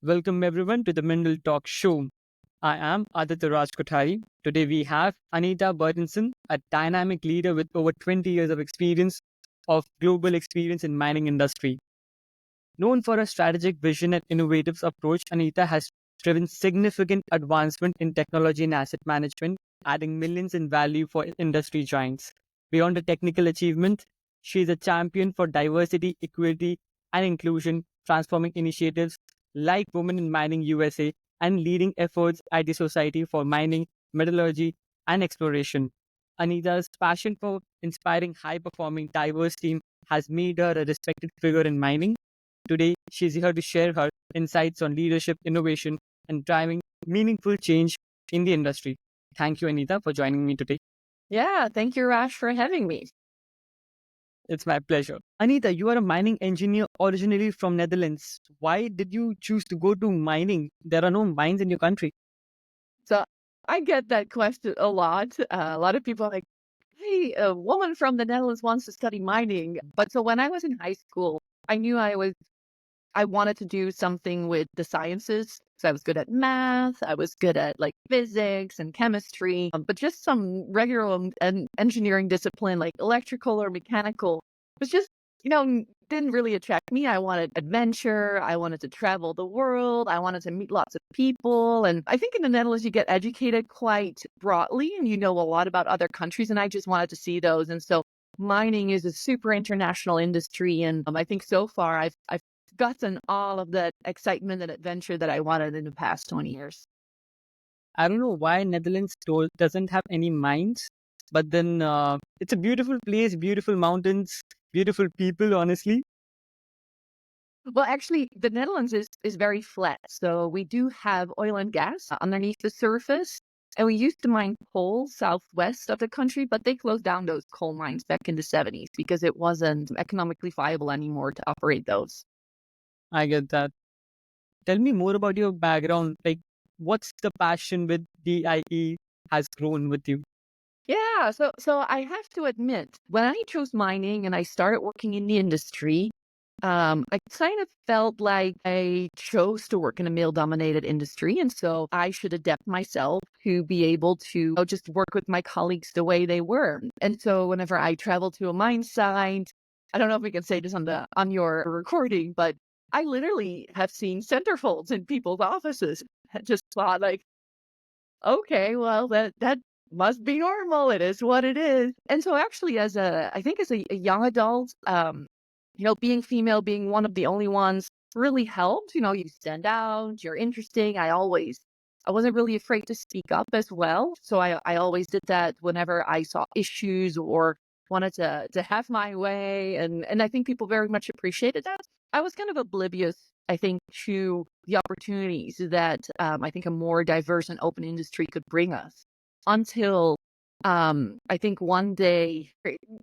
Welcome everyone to the Mindle Talk Show. I am Aditya Raj Kothari. Today we have Anita Bertisen, a dynamic leader with over 20 years of experience of global experience in mining industry. Known for a strategic vision and innovative approach, Anita has driven significant advancement in technology and asset management, adding millions in value for industry giants. Beyond the technical achievement, she is a champion for diversity, equity, and inclusion, transforming initiatives like Women in Mining USA and leading efforts at the Society for Mining, Metallurgy, and Exploration. Anita's passion for inspiring high-performing, diverse team has made her a respected figure in mining. Today, she's here to share her insights on leadership, innovation, and driving meaningful change in the industry. Thank you, Anita, for joining me today. Yeah, thank you, Rash, for having me. It's my pleasure. Anita, you are a mining engineer originally from Netherlands. Why did you choose to go to mining? There are no mines in your country. So I get that question a lot. A lot of people are like, hey, a woman from the Netherlands wants to study mining. But so when I was in high school, I knew I wanted to do something with the sciences. So I was good at math, I was good at like physics and chemistry, but just some regular and engineering discipline like electrical or mechanical was just, didn't really attract me. I wanted adventure. I wanted to travel the world. I wanted to meet lots of people. And I think in the Netherlands, you get educated quite broadly and you know a lot about other countries. And I just wanted to see those. And so mining is a super international industry. And I think so far I've gotten all of that excitement and adventure that I wanted in the past 20 years. I don't know why Netherlands doesn't have any mines, but then it's a beautiful place, beautiful mountains, beautiful people, honestly. Well, actually, the Netherlands is very flat. So we do have oil and gas underneath the surface. And we used to mine coal southwest of the country, but they closed down those coal mines back in the 70s because it wasn't economically viable anymore to operate those. I get that. Tell me more about your background. Like, what's the passion with DIE has grown with you? Yeah, so I have to admit, when I chose mining and I started working in the industry, I kind of felt like I chose to work in a male-dominated industry, and so I should adapt myself to be able to just work with my colleagues the way they were. And so whenever I travel to a mine site, I don't know if we can say this on your recording, but I literally have seen centerfolds in people's offices. I just thought like, okay, well, that must be normal. It is what it is. And so actually I think as a young adult, being female, being one of the only ones really helped. You stand out, you're interesting. I wasn't really afraid to speak up as well. So I always did that whenever I saw issues or wanted to have my way. And I think people very much appreciated that. I was kind of oblivious, I think, to the opportunities that I think a more diverse and open industry could bring us until I think one day,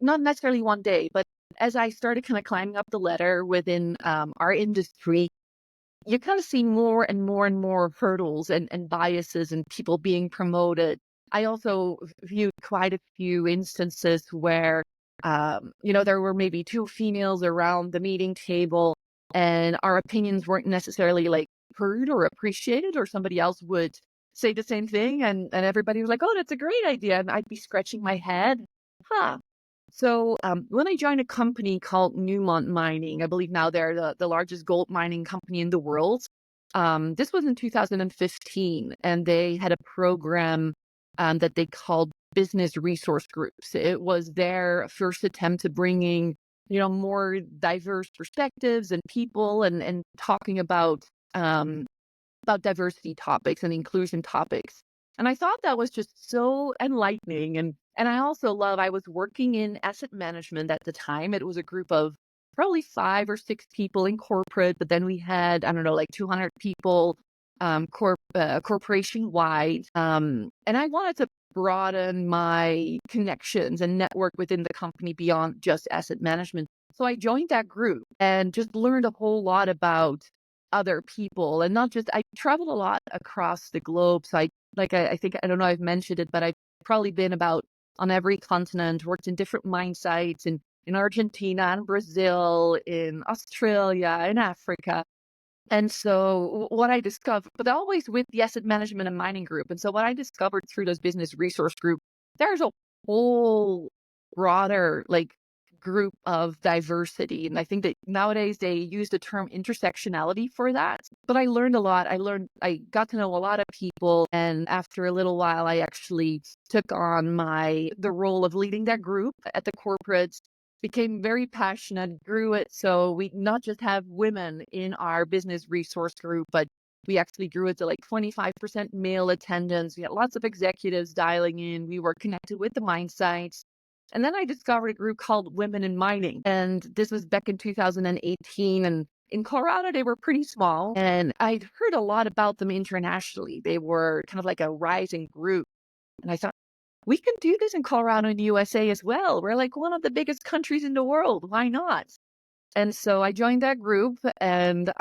not necessarily one day, but as I started kind of climbing up the ladder within our industry, you kind of see more and more and more hurdles and biases and people being promoted. I also viewed quite a few instances where, there were maybe two females around the meeting table and our opinions weren't necessarily like heard or appreciated, or somebody else would say the same thing. And everybody was like, oh, that's a great idea. And I'd be scratching my head. Huh. So when I joined a company called Newmont Mining, I believe now they're the largest gold mining company in the world. This was in 2015, and they had a program that they called business resource groups. It was their first attempt to bringing, more diverse perspectives and people and talking about diversity topics and inclusion topics. And I thought that was just so enlightening. And I also I was working in asset management at the time. It was a group of probably 5 or 6 people in corporate, but then we had, I don't know, like 200 people corporation wide. And I wanted to broaden my connections and network within the company beyond just asset management. So I joined that group and just learned a whole lot about other people, and not just, I traveled a lot across the globe. So I think, I don't know, I've mentioned it, but I've probably been about on every continent, worked in different mine sites in Argentina and Brazil, in Australia, in Africa. And so what I discovered, but always with the asset management and mining group. And so what I discovered through those business resource group, there's a whole broader group of diversity. And I think that nowadays they use the term intersectionality for that. But I learned a lot. I got to know a lot of people. And after a little while, I actually took on the role of leading that group at the corporate, became very passionate, grew it. So we not just have women in our business resource group, but we actually grew it to like 25% male attendance. We had lots of executives dialing in. We were connected with the mine sites. And then I discovered a group called Women in Mining. And this was back in 2018. And in Colorado, they were pretty small. And I'd heard a lot about them internationally. They were kind of like a rising group. And I thought, we can do this in Colorado and the USA as well. We're like one of the biggest countries in the world. Why not? And so I joined that group and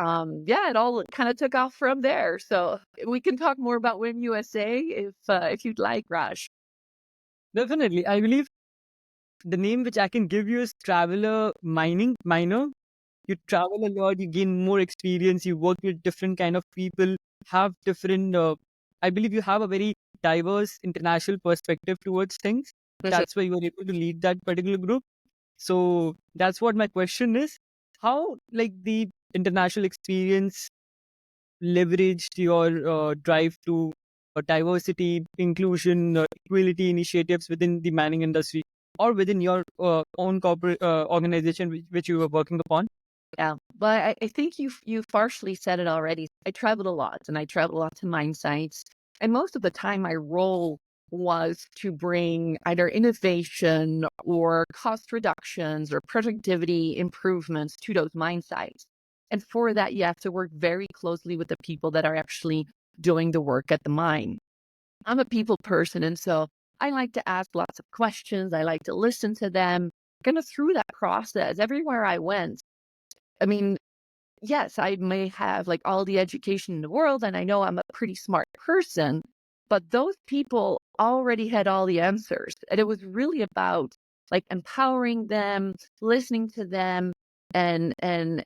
yeah, it all kind of took off from there. So we can talk more about Win USA if you'd like, Raj. Definitely. I believe the name which I can give you is Traveler Miner. You travel a lot, you gain more experience, you work with different kind of people, have different, I believe you have a very diverse international perspective towards things. Yes, That's why you were able to lead that particular group. So that's what my question is. How like the international experience leveraged your drive to diversity, inclusion, equality initiatives within the mining industry or within your own corporate organization which you were working upon? yeah, but I think you've partially said it already. I traveled a lot, and I traveled a lot to mine sites, and most of the time, my role was to bring either innovation or cost reductions or productivity improvements to those mine sites. And for that, you have to work very closely with the people that are actually doing the work at the mine. I'm a people person, and so I like to ask lots of questions. I like to listen to them. Kind of through that process, everywhere I went. I mean, yes, I may have like all the education in the world, and I know I'm a pretty smart person, but those people already had all the answers. And it was really about like empowering them, listening to them, and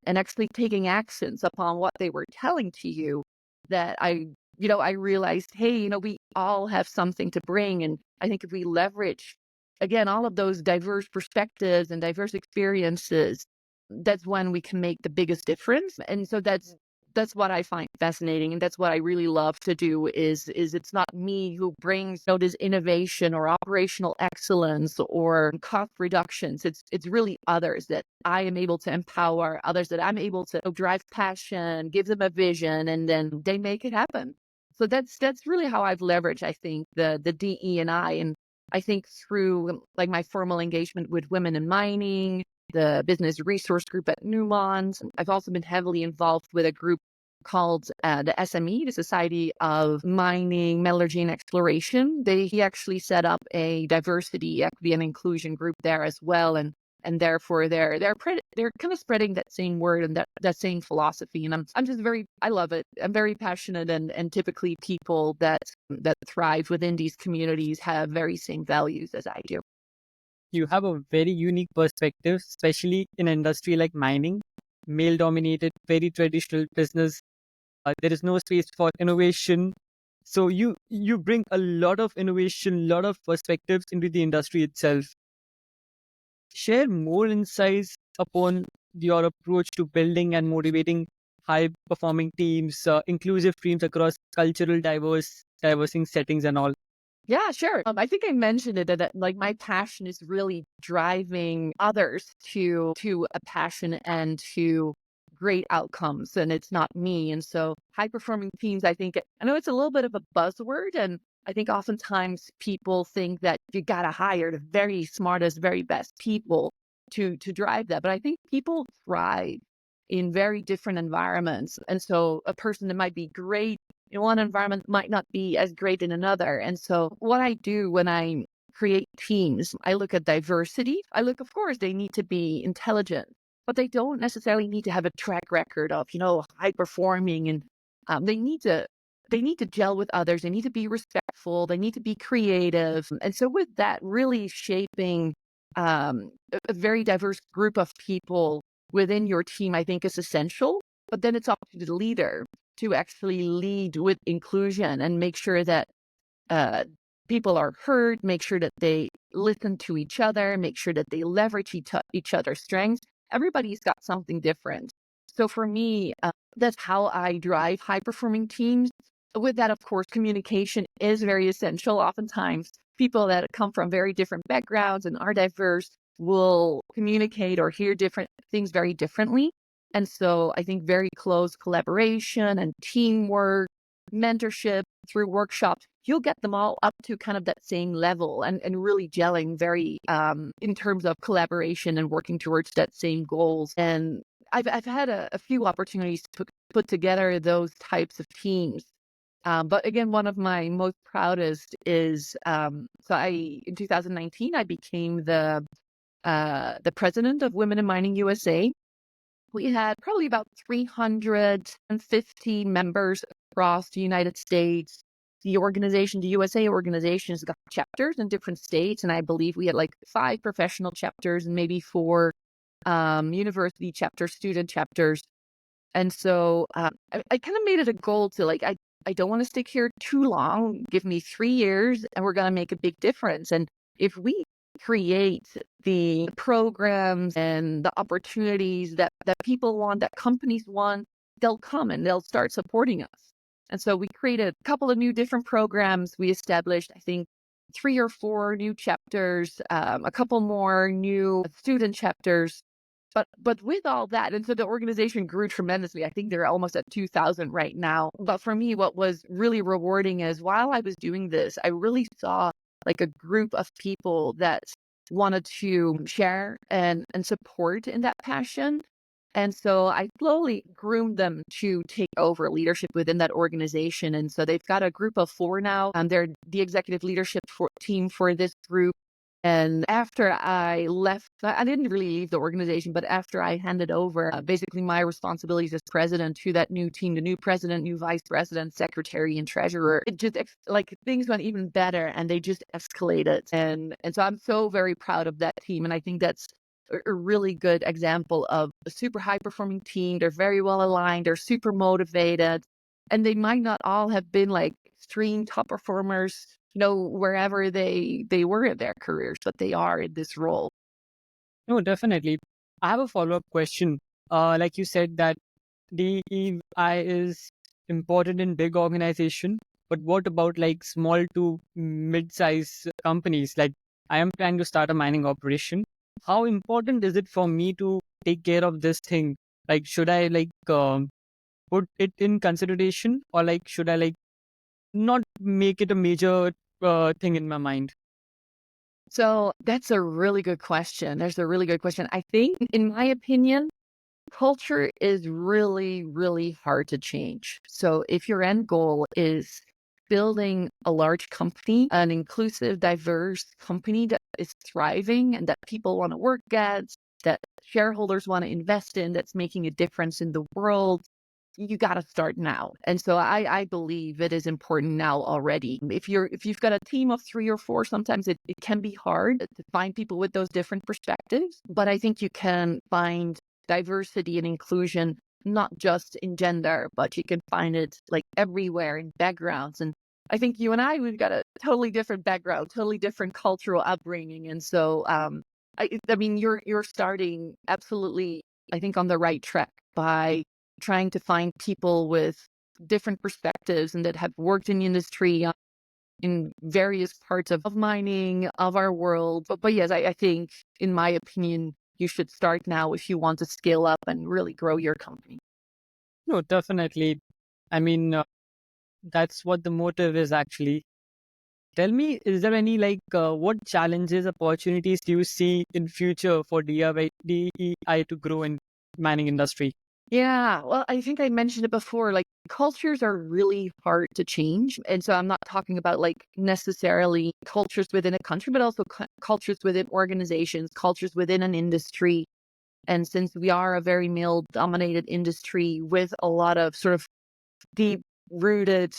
actually taking actions upon what they were telling to you that I realized, hey, we all have something to bring. And I think if we leverage again all of those diverse perspectives and diverse experiences, that's when we can make the biggest difference. And so that's what I find fascinating, and that's what I really love to do. Is it's not me who brings this innovation or operational excellence or cost reductions. It's really others that I am able to empower, others that I'm able to drive passion, give them a vision, and then they make it happen. So that's really how I've leveraged, I think, the DE and I. And I think through like my formal engagement with women in mining, the business resource group at Newmont. I've also been heavily involved with a group called the SME, the Society of Mining, Metallurgy, and Exploration. He actually set up a diversity, equity, and inclusion group there as well, and therefore they're kind of spreading that same word and that same philosophy. And I'm just I love it. I'm very passionate, and typically people that thrive within these communities have very same values as I do. You have a very unique perspective, especially in an industry like mining, male dominated, very traditional business. There is no space for innovation. So you bring a lot of innovation, lot of perspectives into the industry itself. Share more insights upon your approach to building and motivating high performing teams, inclusive teams across cultural diversing settings and all. Yeah, sure. I think I mentioned it that like my passion is really driving others to a passion and to great outcomes, and it's not me. And so high performing teams, I know it's a little bit of a buzzword, and I think oftentimes people think that you gotta hire the very smartest, very best people to drive that. But I think people thrive in very different environments. And so a person that might be great in one environment might not be as great in another. And so what I do when I create teams, I look at diversity. Of course, they need to be intelligent, but they don't necessarily need to have a track record of, high performing. And they need to gel with others. They need to be respectful. They need to be creative. And so with that, really shaping a very diverse group of people within your team, I think is essential. But then it's up to the leader to actually lead with inclusion and make sure that uh, people are heard, make sure that they listen to each other, make sure that they leverage each other's strengths. Everybody's got something different. So for me, that's how I drive high performing teams. With that, of course, communication is very essential. Oftentimes, people that come from very different backgrounds and are diverse will communicate or hear different things very differently. And so I think very close collaboration and teamwork, mentorship through workshops, you'll get them all up to kind of that same level and really gelling very in terms of collaboration and working towards that same goals. And I've had a few opportunities to put together those types of teams. But again, one of my most proudest is so I in 2019 I became the president of Women in Mining USA. We had probably about 350 members across the United States. The organization, the USA organization, has got chapters in different states, and I believe we had like 5 professional chapters and maybe 4 university chapters, student chapters. And so I kind of made it a goal to I don't want to stick here too long. Give me 3 years and we're going to make a big difference. And if we create the programs and the opportunities that people want, that companies want, they'll come and they'll start supporting us. And so we created a couple of new different programs. We established, I think, 3 or 4 new chapters, a couple more new student chapters. But with all that, and so the organization grew tremendously. I think they're almost at 2,000 right now. But for me, what was really rewarding is while I was doing this, I really saw like a group of people that wanted to share and support in that passion. And so I slowly groomed them to take over leadership within that organization. And so they've got a group of 4 now. They're the executive leadership team for this group. And after I left, I didn't really leave the organization, but after I handed over basically my responsibilities as president to that new team, the new president, new vice president, secretary, and treasurer, it just like things went even better and they just escalated. And so I'm so very proud of that team. And I think that's a really good example of a super high performing team. They're very well aligned, they're super motivated, and they might not all have been like extreme top performers, wherever they were in their careers, but they are in this role. No, definitely. I have a follow-up question. Like you said that DEI is important in big organization, but what about like small to mid-size companies? Like I am trying to start a mining operation. How important is it for me to take care of this thing? Like, should I like put it in consideration, or like should I like not make it a major thing in my mind? So that's a really good question. There's a really good question. I think, in my opinion, culture is really, really hard to change. So if your end goal is building a large company, an inclusive, diverse company that is thriving and that people want to work at, that shareholders want to invest in, that's making a difference in the world, you got to start now. And so I believe it is important now already. If you've got a team of 3 or 4, sometimes it can be hard to find people with those different perspectives. But I think you can find diversity and inclusion not just in gender, but you can find it like everywhere in backgrounds. And I think you and we've got a totally different background, totally different cultural upbringing. And so I mean you're starting absolutely, I think, on the right track by trying to find people with different perspectives and that have worked in the industry in various parts of mining, of our world. But yes, I think, in my opinion, you should start now if you want to scale up and really grow your company. No, definitely. I mean, that's what the motive is actually. Tell me, is there any like what challenges, opportunities do you see in future for DEI to grow in mining industry? Yeah, well, I think I mentioned it before. Like, cultures are really hard to change. And so I'm not talking about like necessarily cultures within a country, but also cultures within organizations, cultures within an industry. And since we are a very male dominated industry with a lot of sort of deep rooted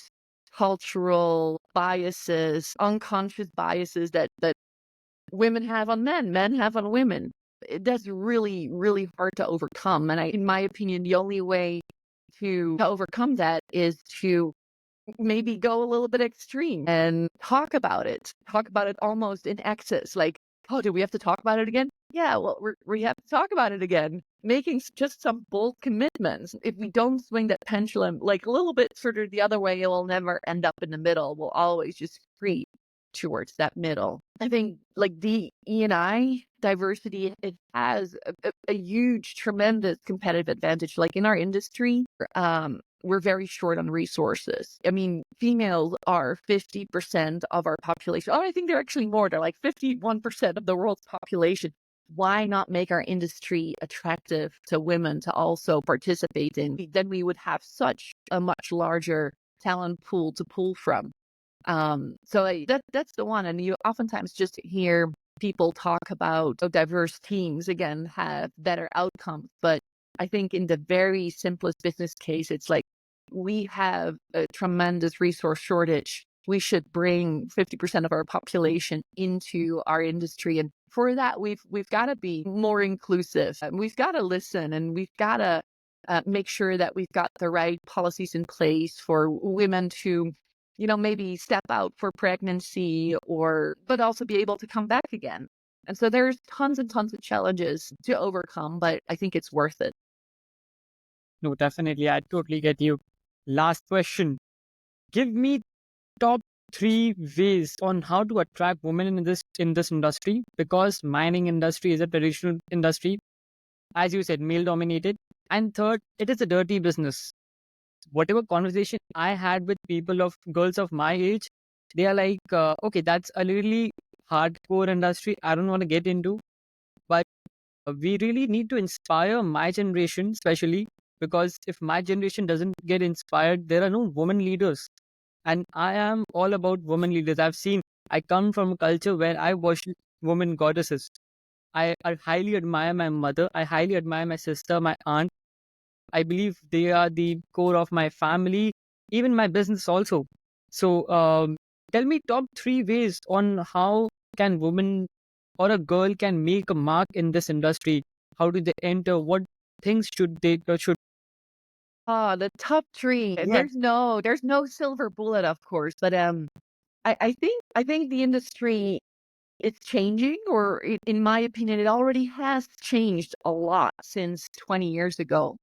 cultural biases, unconscious biases that women have on men, men have on women, that's really, really hard to overcome. And in my opinion, the only way to overcome that is to maybe go a little bit extreme and talk about it. Talk about it almost in excess. Like, oh, do we have to talk about it again? Yeah, well, we have to talk about it again. Making just some bold commitments. If we don't swing that pendulum like a little bit sort of the other way, it will never end up in the middle. We'll always just creep towards that middle. I think like the E&I diversity, it has a huge, tremendous competitive advantage. Like in our industry, we're very short on resources. I mean, females are 50% of our population. Oh, I think they're actually more. They're like 51% of the world's population. Why not make our industry attractive to women to also participate in? Then we would have such a much larger talent pool to pull from. That's the one. And you oftentimes just hear people talk about diverse teams again have better outcomes. But I think in the very simplest business case, it's like we have a tremendous resource shortage. We should bring 50% of our population into our industry. And for that, we've got to be more inclusive. We've got to listen, and we've got to make sure that we've got the right policies in place for women to maybe step out for pregnancy but also be able to come back again. And so there's tons and tons of challenges to overcome, but I think it's worth it. No, definitely. I totally get you. Last question. Give me top three ways on how to attract women in this industry, because mining industry is a traditional industry, as you said, male dominated. And third, it is a dirty business. Whatever conversation I had with people of girls of my age, they are like, okay, that's a really hardcore industry. I don't want to get into, but we really need to inspire my generation, especially because if my generation doesn't get inspired, there are no women leaders. And I am all about women leaders. I come from a culture where I worship women goddesses. I highly admire my mother. I highly admire my sister, my aunt. I believe they are the core of my family, even my business also. So, tell me top three ways on how can women or a girl can make a mark in this industry. How do they enter? What things should? Oh, the top three. Yes. There's no silver bullet, of course, but I think the industry is changing, or in my opinion, it already has changed a lot since 20 years ago.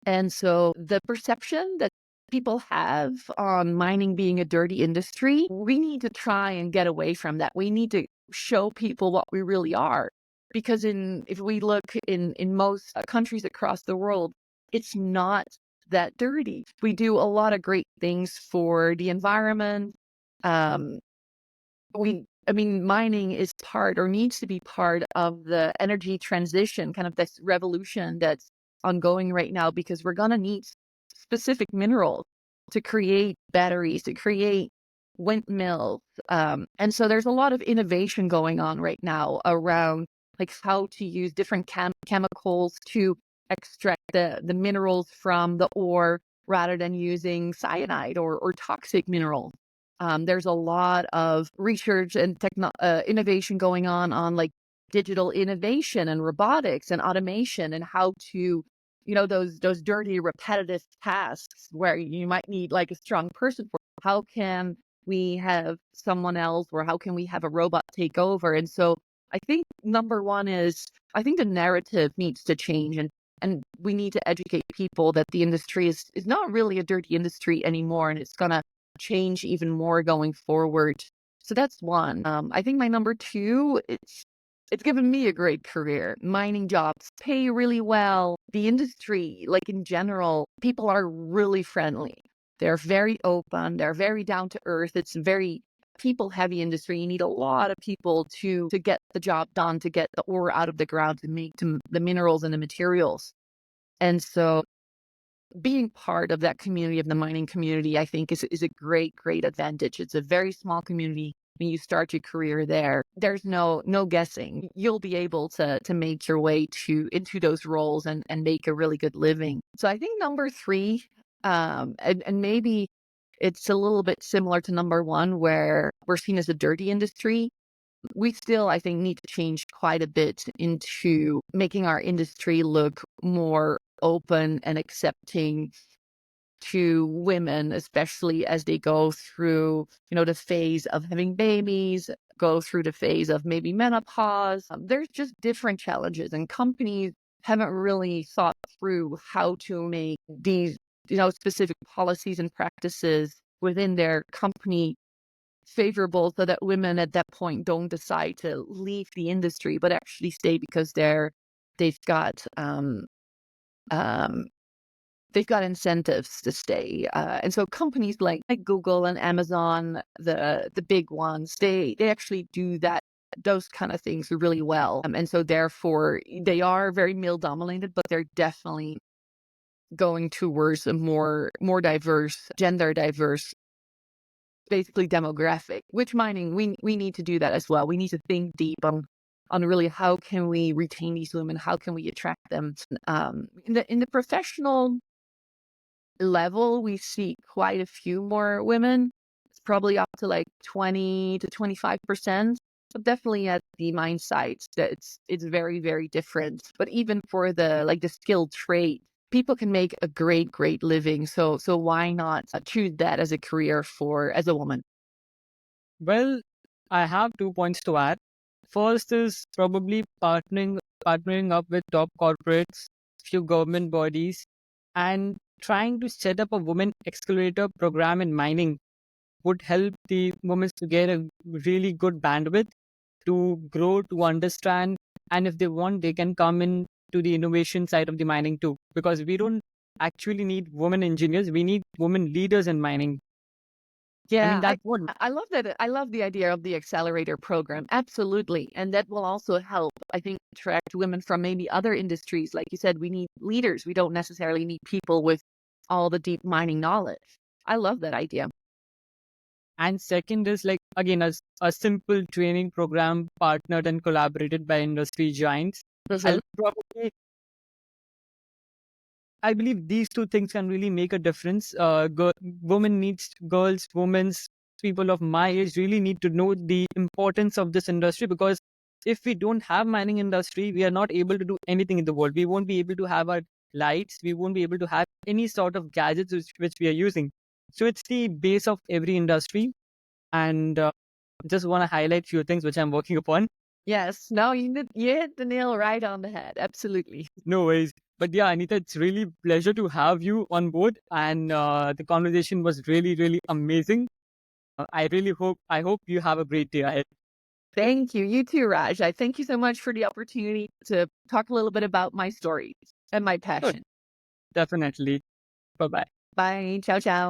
And so the perception that people have on mining being a dirty industry, we need to try and get away from that. We need to show people what we really are. Because if we look in most countries across the world, it's not that dirty. We do a lot of great things for the environment. Um, I mean, mining is part or needs to be part of the energy transition, kind of this revolution that's ongoing right now, because we're going to need specific minerals to create batteries, to create windmills. And so there's a lot of innovation going on right now around like how to use different chemicals to extract the minerals from the ore rather than using cyanide or toxic minerals. There's a lot of research and innovation going on like digital innovation and robotics and automation, and how to, those dirty repetitive tasks where you might need like a strong person for. How can we have someone else, or how can we have a robot take over? And so I think number one is I think the narrative needs to change, and we need to educate people that the industry is not really a dirty industry anymore, and it's gonna change even more going forward. So that's one. I think my number two, it's given me a great career. Mining jobs pay really well. The industry, like in general, people are really friendly. They're very open. They're very down to earth. It's a very people heavy industry. You need a lot of people to get the job done, to get the ore out of the ground, to make the minerals and the materials. And so being part of that community, of the mining community, I think is a great, great advantage. It's a very small community. When you start your career there, there's no guessing. You'll be able to make your way into those roles and make a really good living. So I think number three, and maybe it's a little bit similar to number one, where we're seen as a dirty industry. We still, I think, need to change quite a bit into making our industry look more open and accepting to women, especially as they go through, the phase of having babies, go through the phase of maybe menopause. There's just different challenges, and companies haven't really thought through how to make these, specific policies and practices within their company favorable so that women at that point don't decide to leave the industry, but actually stay because they've got um, they've got incentives to stay. And so companies like Google and Amazon, the big ones, they actually do those kind of things really well. And so therefore they are very male dominated, but they're definitely going towards a more diverse, gender diverse, basically demographic. Which mining, we need to do that as well. We need to think deep on really how can we retain these women, how can we attract them. In the professional level, we see quite a few more women. It's probably up to like 20 to 25%. So definitely at the mine sites, that it's very, very different. But even for the skilled trade, people can make a great living. So why not choose that as a career as a woman? Well, I have 2 points to add. First is probably partnering up with top corporates, few government bodies, and trying to set up a women accelerator program in mining would help the women to get a really good bandwidth to grow, to understand, and if they want, they can come in to the innovation side of the mining too. Because we don't actually need women engineers, we need women leaders in mining. I mean, Yeah, I that's what. I love that. I love the idea of the accelerator program. Absolutely. And that will also help, I think, attract women from maybe other industries. Like you said, we need leaders. We don't necessarily need people with all the deep mining knowledge. I love that idea. And second is like again a simple training program partnered and collaborated by industry giants. Mhm. I'll probably I believe these two things can really make a difference. Women needs girls, women's people of my age really need to know the importance of this industry because if we don't have mining industry, we are not able to do anything in the world. We won't be able to have our lights. We won't be able to have any sort of gadgets which we are using. So it's the base of every industry. And just want to highlight few things which I'm working upon. Yes. No, you hit the nail right on the head. Absolutely. No worries. But yeah, Anita, it's really pleasure to have you on board, and the conversation was really, really amazing. I hope you have a great day ahead. Thank you. You too, Raj. I thank you so much for the opportunity to talk a little bit about my stories and my Sure, passion. definitely. Bye bye. Bye. Ciao, ciao.